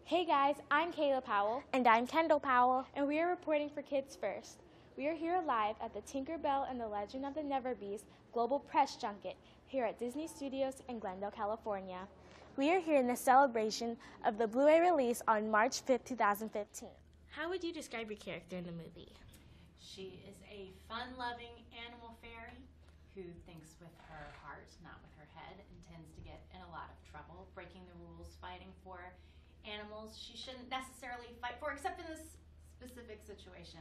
Hey guys, I'm Kayla Powell. And I'm Kendyl Powell. And we are reporting for Kids First. We are here live at the Tinkerbell and the Legend of the NeverBeast Global Press Junket here at Disney Studios in Glendale, California. We are here in the celebration of the Blu-ray release on March 5th, 2015. How would you describe your character in the movie? She is a fun-loving animal fairy who thinks with her heart, not with her head, and tends to get in a lot of trouble, breaking the rules, fighting for animals she shouldn't necessarily fight for, except in this specific situation,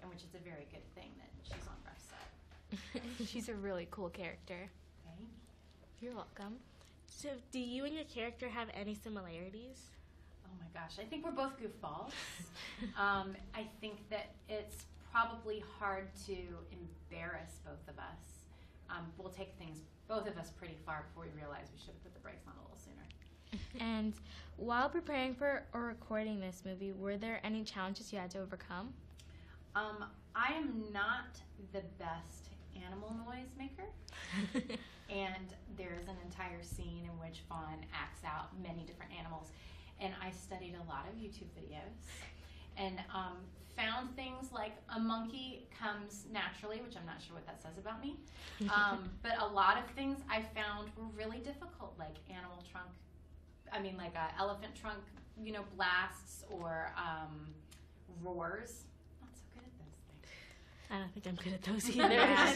in which it's a very good thing that she's on Ruff's side. She's a really cool character. Thank you. You're welcome. So, do you and your character have any similarities? Oh my gosh, I think we're both goofballs. I think that it's probably hard to embarrass both of us. We'll take things, both of us, pretty far before we realize we should have put the brakes on a little sooner. And while preparing for or recording this movie, were there any challenges you had to overcome? I am not the best animal noise maker. And there's an entire scene in which Fawn acts out many different animals. And I studied a lot of YouTube videos and found things like a monkey comes naturally, which I'm not sure what that says about me. But a lot of things I found were really difficult, like elephant trunk, blasts or roars. Not so good at those things. I don't think I'm good at those either.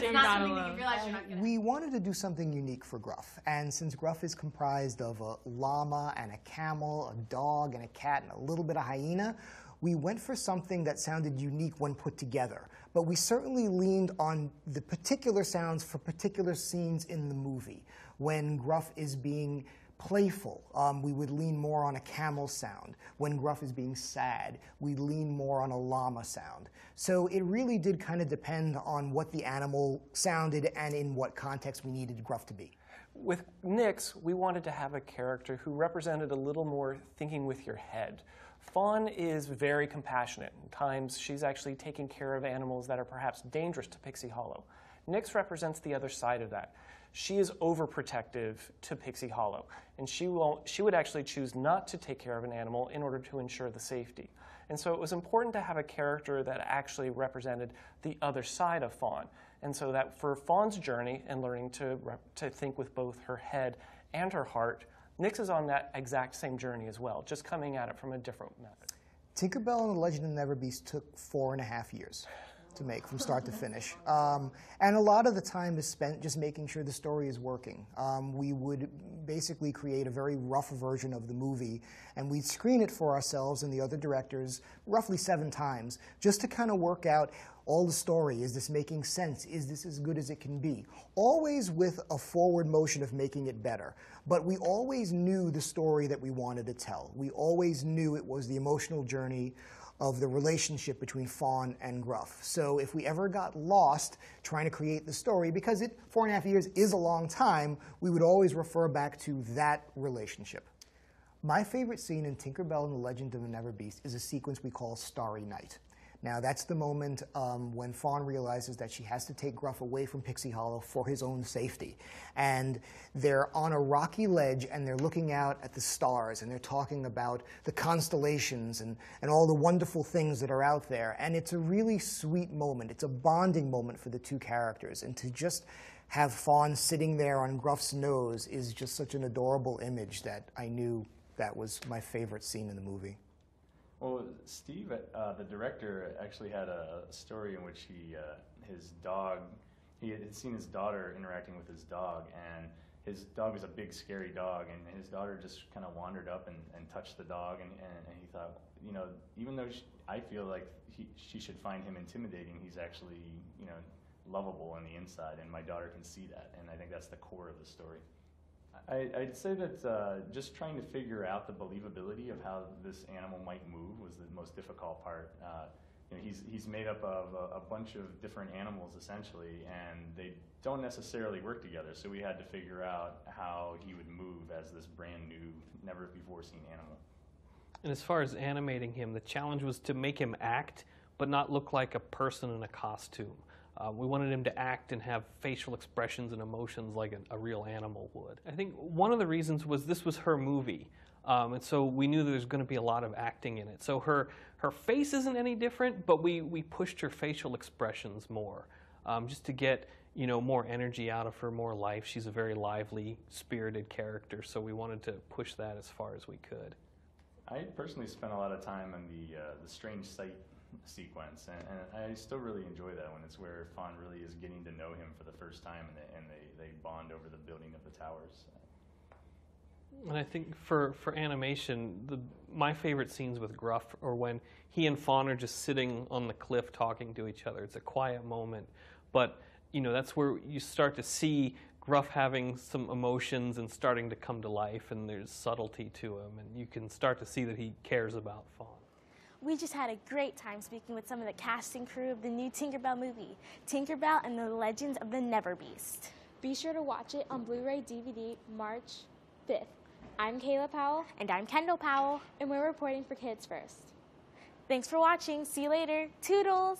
It's not something that you realize you're not good at. We wanted to do something unique for Gruff, and since Gruff is comprised of a llama and a camel, a dog and a cat, and a little bit of hyena, we went for something that sounded unique when put together. But we certainly leaned on the particular sounds for particular scenes in the movie. When Gruff is being playful, we would lean more on a camel sound. When Gruff is being sad, we lean more on a llama sound. So it really did kind of depend on what the animal sounded and in what context we needed Gruff to be. With Nix, we wanted to have a character who represented a little more thinking with your head. Fawn is very compassionate. At times, she's actually taking care of animals that are perhaps dangerous to Pixie Hollow. Nix represents the other side of that. She is overprotective to Pixie Hollow, and she would actually choose not to take care of an animal in order to ensure the safety. And so it was important to have a character that actually represented the other side of Fawn. And so that for Fawn's journey and learning to think with both her head and her heart, Nix is on that exact same journey as well, just coming at it from a different method. Tinkerbell and the Legend of the NeverBeast took 4.5 years to make from start to finish. And a lot of the time is spent just making sure the story is working. We would basically create a very rough version of the movie, and we'd screen it for ourselves and the other directors roughly 7 times, just to kind of work out all the story. Is this making sense? Is this as good as it can be? Always with a forward motion of making it better. But we always knew the story that we wanted to tell. We always knew it was the emotional journey of the relationship between Fawn and Gruff. So if we ever got lost trying to create the story, because 4.5 years is a long time, we would always refer back to that relationship. My favorite scene in Tinkerbell and the Legend of the NeverBeast is a sequence we call Starry Night. Now that's the moment when Fawn realizes that she has to take Gruff away from Pixie Hollow for his own safety. And they're on a rocky ledge and they're looking out at the stars and they're talking about the constellations and all the wonderful things that are out there. And it's a really sweet moment. It's a bonding moment for the two characters. And to just have Fawn sitting there on Gruff's nose is just such an adorable image that I knew that was my favorite scene in the movie. Well, Steve, the director, actually had a story in which he had seen his daughter interacting with his dog, and his dog was a big, scary dog, and his daughter just kind of wandered up and touched the dog, and he thought, even though I feel like she should find him intimidating, he's actually, lovable on the inside, and my daughter can see that, and I think that's the core of the story. I'd say that just trying to figure out the believability of how this animal might move was the most difficult part. He's made up of a bunch of different animals, essentially, and they don't necessarily work together, so we had to figure out how he would move as this brand new, never-before-seen animal. And as far as animating him, the challenge was to make him act, but not look like a person in a costume. We wanted him to act and have facial expressions and emotions like a real animal would. I think one of the reasons was this was her movie. And so we knew there's going to be a lot of acting in it. So her face isn't any different, but we pushed her facial expressions more, just to get more energy out of her, more life. She's a very lively, spirited character, so we wanted to push that as far as we could. I personally spent a lot of time on the strange sight sequence, and I still really enjoy that when it's where Fawn really is getting to know him for the first time, and they bond over the building of the towers. And I think for animation, my favorite scenes with Gruff are when he and Fawn are just sitting on the cliff talking to each other. It's a quiet moment, but that's where you start to see Gruff having some emotions and starting to come to life, and there's subtlety to him, and you can start to see that he cares about Fawn. We just had a great time speaking with some of the cast and crew of the new Tinkerbell movie, Tinkerbell and the Legends of the NeverBeast. Be sure to watch it on Blu-ray DVD March 5th. I'm Kayla Powell. And I'm Kendyl Powell. And we're reporting for Kids First. Thanks for watching. See you later. Toodles!